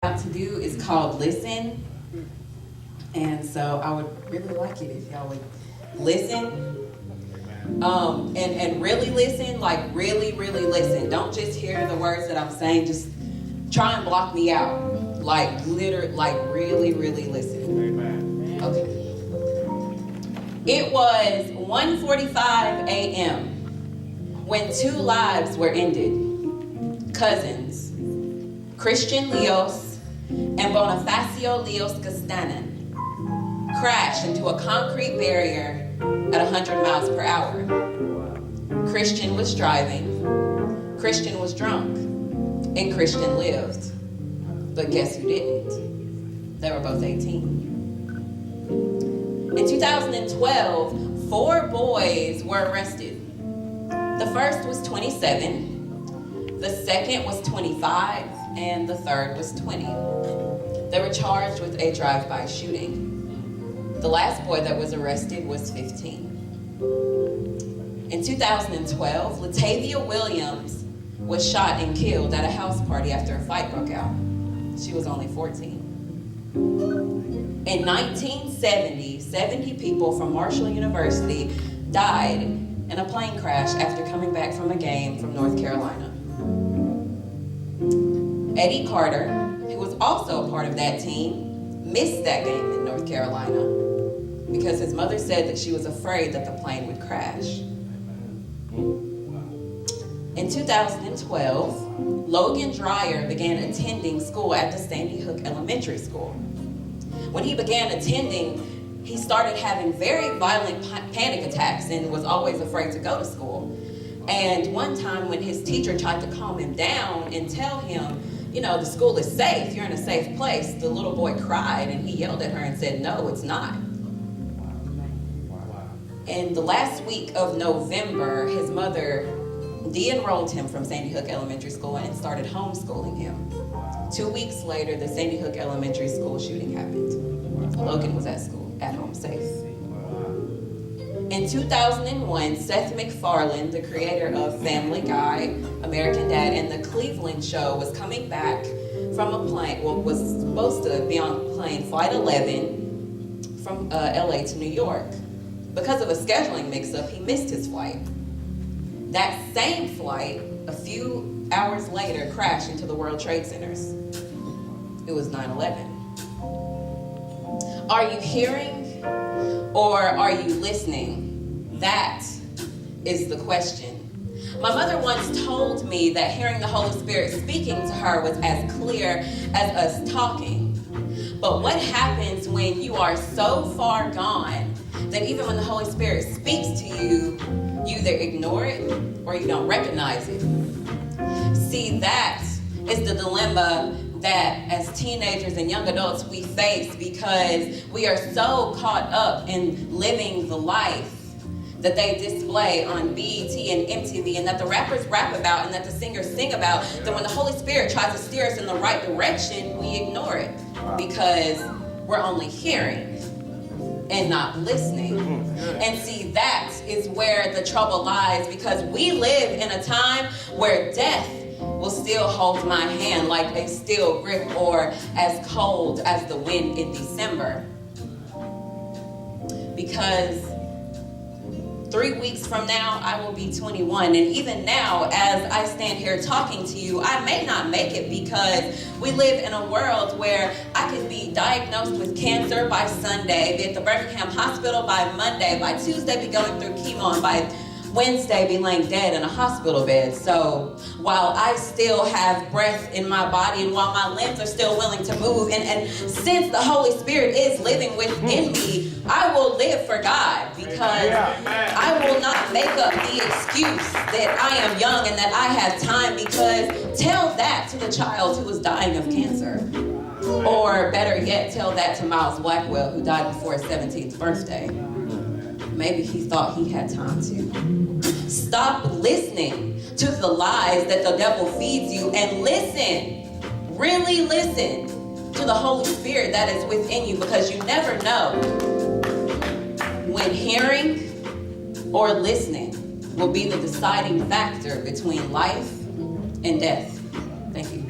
To do is called Listen. And so I would really like it if y'all would listen. And really listen, like really listen. Don't just hear the words that I'm saying, just try and block me out. Like really listen. Amen. Okay. It was 1:45 a.m. when two lives were ended. Cousins, Christian Leos and Bonifacio Leos Castanen, crashed into a concrete barrier at 100 miles per hour. Christian was driving, Christian was drunk, and Christian lived. But guess who didn't? They were both 18. In 2012, 4 boys were arrested. The first was 27, the second was 25, and the third was 20. They were charged with a drive-by shooting. The last boy that was arrested was 15. In 2012, Latavia Williams was shot and killed at a house party after a fight broke out. She was only 14. In 1970, 70 people from Marshall University died in a plane crash after coming back from a game from North Carolina. Eddie Carter, who was also a part of that team, missed that game in North Carolina because his mother said that she was afraid that the plane would crash. In 2012, Logan Dreyer began attending school at the Sandy Hook Elementary School. When he began attending, he started having very violent panic attacks and was always afraid to go to school. And one time when his teacher tried to calm him down and tell him, you know, the school is safe, you're in a safe place, the little boy cried and he yelled at her and said, no, it's not. In the last week of November, his mother de-enrolled him from Sandy Hook Elementary School and started homeschooling him. 2 weeks later, the Sandy Hook Elementary School shooting happened. Logan was at school, at home safe. In 2001, Seth MacFarlane, the creator of Family Guy, American Dad, and The Cleveland Show, was coming back from a plane, was supposed to be on plane Flight 11 from LA to New York. Because of a scheduling mix-up, he missed his flight. That same flight, a few hours later, crashed into the World Trade Centers. It was 9/11. Are you hearing or are you listening? That is the question. My mother once told me that hearing the Holy Spirit speaking to her was as clear as us talking. But what happens when you are so far gone that even when the Holy Spirit speaks to you, you either ignore it or you don't recognize it? See, that is the dilemma that as teenagers and young adults we face because we are so caught up in living the life that they display on BET and MTV and that the rappers rap about and that the singers sing about, that when the Holy Spirit tries to steer us in the right direction, we ignore it because we're only hearing and not listening. And see, that is where the trouble lies because we live in a time where death will still hold my hand like a steel grip or as cold as the wind in December. Because 3 weeks from now, I will be 21. And even now, as I stand here talking to you, I may not make it because we live in a world where I could be diagnosed with cancer by Sunday, be at the Birmingham Hospital by Monday, by Tuesday be going through chemo, and by Wednesday be laying dead in a hospital bed. So while I still have breath in my body and while my limbs are still willing to move, and since the Holy Spirit is living within me, I will live for God because I will not make up the excuse that I am young and that I have time, because tell that to the child who was dying of cancer. Or better yet, tell that to Miles Blackwell, who died before his 17th birthday. Maybe he thought he had time to. Stop listening to the lies that the devil feeds you and listen, really listen to the Holy Spirit that is within you, because you never know when hearing or listening will be the deciding factor between life and death. Thank you.